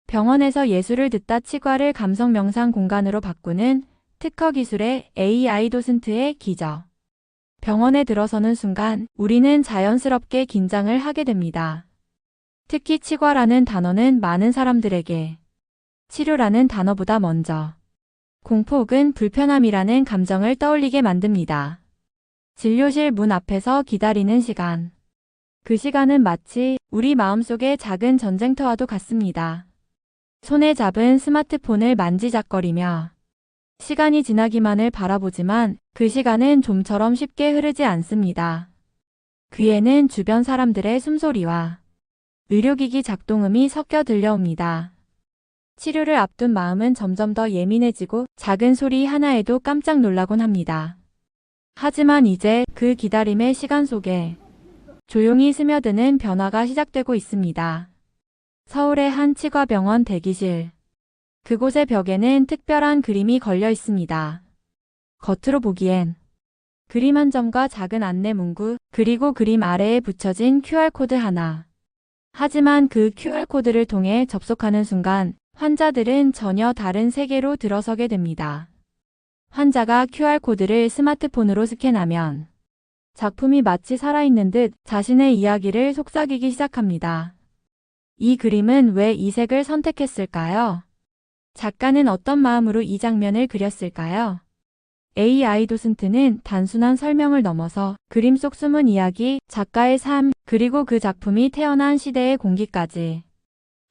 병원에서 예술을 듣다 치과를 감성 명상 공간으로 바꾸는 특허 기술의 AI 도슨트의 기적. 병원에 들어서는 순간 우리는 자연스럽게 긴장을 하게 됩니다. 특히 치과라는 단어는 많은 사람들에게 치료라는 단어보다 먼저 공포 혹은 불편함이라는 감정을 떠올리게 만듭니다. 진료실 문 앞에서 기다리는 시간. 그 시간은 마치 우리 마음속의 작은 전쟁터와도 같습니다. 손에 잡은 스마트폰을 만지작거리며 시간이 지나기만을 바라보지만 그 시간은 좀처럼 쉽게 흐르지 않습니다. 귀에는 주변 사람들의 숨소리와 의료기기 작동음이 섞여 들려옵니다. 치료를 앞둔 마음은 점점 더 예민해지고 작은 소리 하나에도 깜짝 놀라곤 합니다. 하지만 이제 그 기다림의 시간 속에 조용히 스며드는 변화가 시작되고 있습니다. 서울의 한 치과병원 대기실. 그곳의 벽에는 특별한 그림이 걸려 있습니다. 겉으로 보기엔 그림 한 점과 작은 안내 문구, 그리고 그림 아래에 붙여진 QR코드 하나. 하지만 그 QR코드를 통해 접속하는 순간 환자들은 전혀 다른 세계로 들어서게 됩니다. 환자가 QR코드를 스마트폰으로 스캔하면 작품이 마치 살아있는 듯 자신의 이야기를 속삭이기 시작합니다. 이 그림은 왜 이 색을 선택했을까요? 작가는 어떤 마음으로 이 장면을 그렸을까요? AI 도슨트는 단순한 설명을 넘어서 그림 속 숨은 이야기, 작가의 삶, 그리고 그 작품이 태어난 시대의 공기까지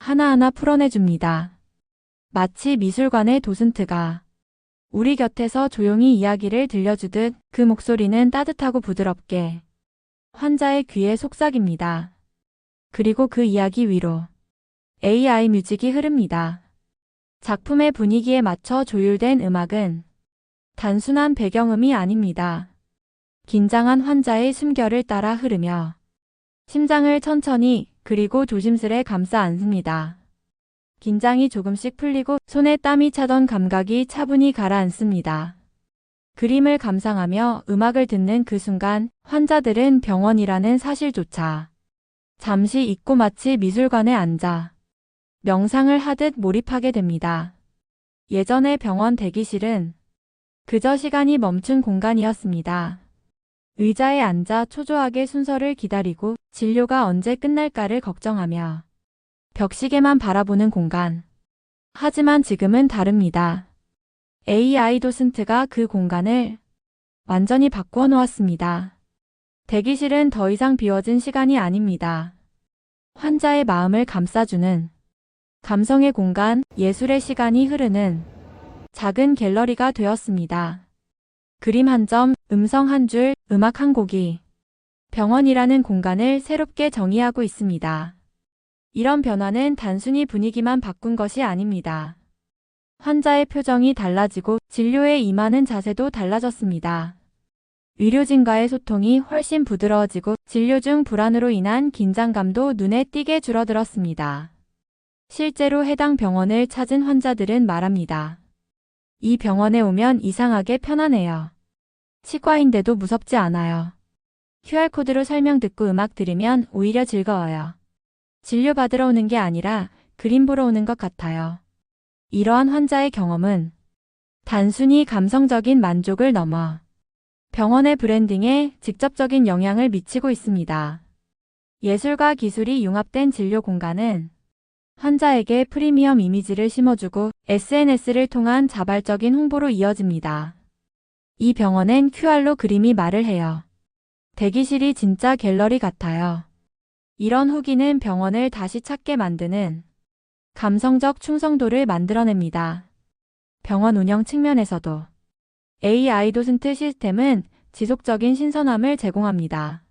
하나하나 풀어내줍니다. 마치 미술관의 도슨트가 우리 곁에서 조용히 이야기를 들려주듯 그 목소리는 따뜻하고 부드럽게 환자의 귀에 속삭입니다. 그리고 그 이야기 위로 AI 뮤직이 흐릅니다. 작품의 분위기에 맞춰 조율된 음악은 단순한 배경음이 아닙니다. 긴장한 환자의 숨결을 따라 흐르며 심장을 천천히 그리고 조심스레 감싸 안습니다. 긴장이 조금씩 풀리고 손에 땀이 차던 감각이 차분히 가라앉습니다. 그림을 감상하며 음악을 듣는 그 순간 환자들은 병원이라는 사실조차 잠시 잊고 마치 미술관에 앉아 명상을 하듯 몰입하게 됩니다. 예전의 병원 대기실은 그저 시간이 멈춘 공간이었습니다. 의자에 앉아 초조하게 순서를 기다리고 진료가 언제 끝날까를 걱정하며 벽시계만 바라보는 공간. 하지만 지금은 다릅니다. AI 도슨트가 그 공간을 완전히 바꾸어 놓았습니다. 대기실은 더 이상 비워진 시간이 아닙니다. 환자의 마음을 감싸주는 감성의 공간, 예술의 시간이 흐르는 작은 갤러리가 되었습니다. 그림 한 점, 음성 한 줄, 음악 한 곡이 병원이라는 공간을 새롭게 정의하고 있습니다. 이런 변화는 단순히 분위기만 바꾼 것이 아닙니다. 환자의 표정이 달라지고 진료에 임하는 자세도 달라졌습니다. 의료진과의 소통이 훨씬 부드러워지고 진료 중 불안으로 인한 긴장감도 눈에 띄게 줄어들었습니다. 실제로 해당 병원을 찾은 환자들은 말합니다. 이 병원에 오면 이상하게 편안해요. 치과인데도 무섭지 않아요. QR코드로 설명 듣고 음악 들으면 오히려 즐거워요. 진료받으러 오는 게 아니라 그림 보러 오는 것 같아요. 이러한 환자의 경험은 단순히 감성적인 만족을 넘어 병원의 브랜딩에 직접적인 영향을 미치고 있습니다. 예술과 기술이 융합된 진료 공간은 환자에게 프리미엄 이미지를 심어주고 SNS를 통한 자발적인 홍보로 이어집니다. 이 병원엔 QR로 그림이 말을 해요. 대기실이 진짜 갤러리 같아요. 이런 후기는 병원을 다시 찾게 만드는 감성적 충성도를 만들어냅니다. 병원 운영 측면에서도 AI 도슨트 시스템은 지속적인 신선함을 제공합니다.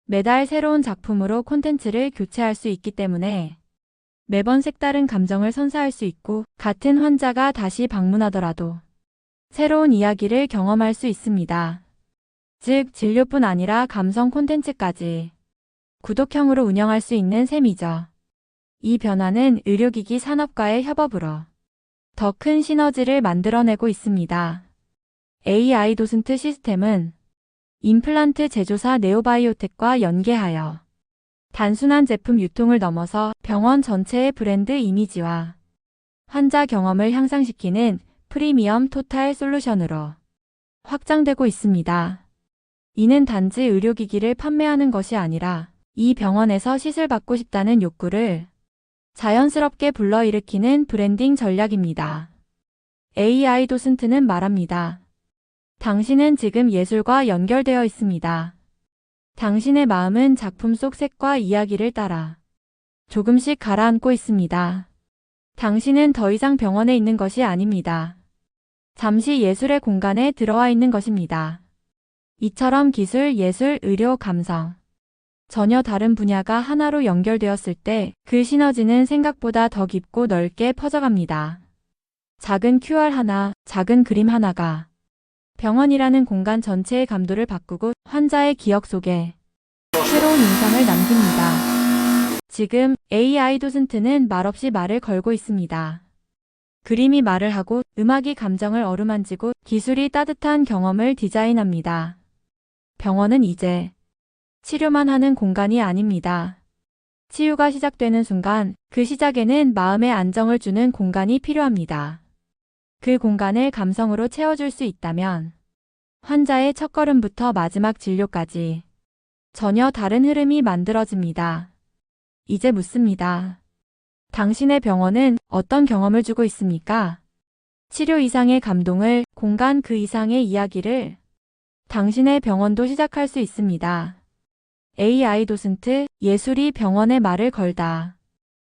매달 새로운 작품으로 콘텐츠를 교체할 수 있기 때문에 매번 색다른 감정을 선사할 수 있고 같은 환자가 다시 방문하더라도 새로운 이야기를 경험할 수 있습니다. 즉 진료뿐 아니라 감성 콘텐츠까지 구독형으로 운영할 수 있는 셈이죠. 이 변화는 의료기기 산업과의 협업으로 더 큰 시너지를 만들어내고 있습니다. AI 도슨트 시스템은 임플란트 제조사 네오바이오텍과 연계하여 단순한 제품 유통을 넘어서 병원 전체의 브랜드 이미지와 환자 경험을 향상시키는 프리미엄 토탈 솔루션으로 확장되고 있습니다. 이는 단지 의료기기를 판매하는 것이 아니라 이 병원에서 시술받고 싶다는 욕구를 자연스럽게 불러일으키는 브랜딩 전략입니다. AI 도슨트는 말합니다. 당신은 지금 예술과 연결되어 있습니다. 당신의 마음은 작품 속 색과 이야기를 따라 조금씩 가라앉고 있습니다. 당신은 더 이상 병원에 있는 것이 아닙니다. 잠시 예술의 공간에 들어와 있는 것입니다. 이처럼 기술, 예술, 의료, 감성 전혀 다른 분야가 하나로 연결되었을 때 그 시너지는 생각보다 더 깊고 넓게 퍼져갑니다. 작은 QR 하나, 작은 그림 하나가 병원이라는 공간 전체의 감도를 바꾸고 환자의 기억 속에 새로운 인상을 남깁니다. 지금 AI 도슨트는 말없이 말을 걸고 있습니다. 그림이 말을 하고 음악이 감정을 어루만지고 기술이 따뜻한 경험을 디자인합니다. 병원은 이제 치료만 하는 공간이 아닙니다. 치유가 시작되는 순간 그 시작에는 마음의 안정을 주는 공간이 필요합니다. 그 공간을 감성으로 채워줄 수 있다면 환자의 첫걸음부터 마지막 진료까지 전혀 다른 흐름이 만들어집니다. 이제 묻습니다. 당신의 병원은 어떤 경험을 주고 있습니까? 치료 이상의 감동을, 공간 그 이상의 이야기를 당신의 병원도 시작할 수 있습니다. AI 도슨트, 예술이 병원의 말을 걸다.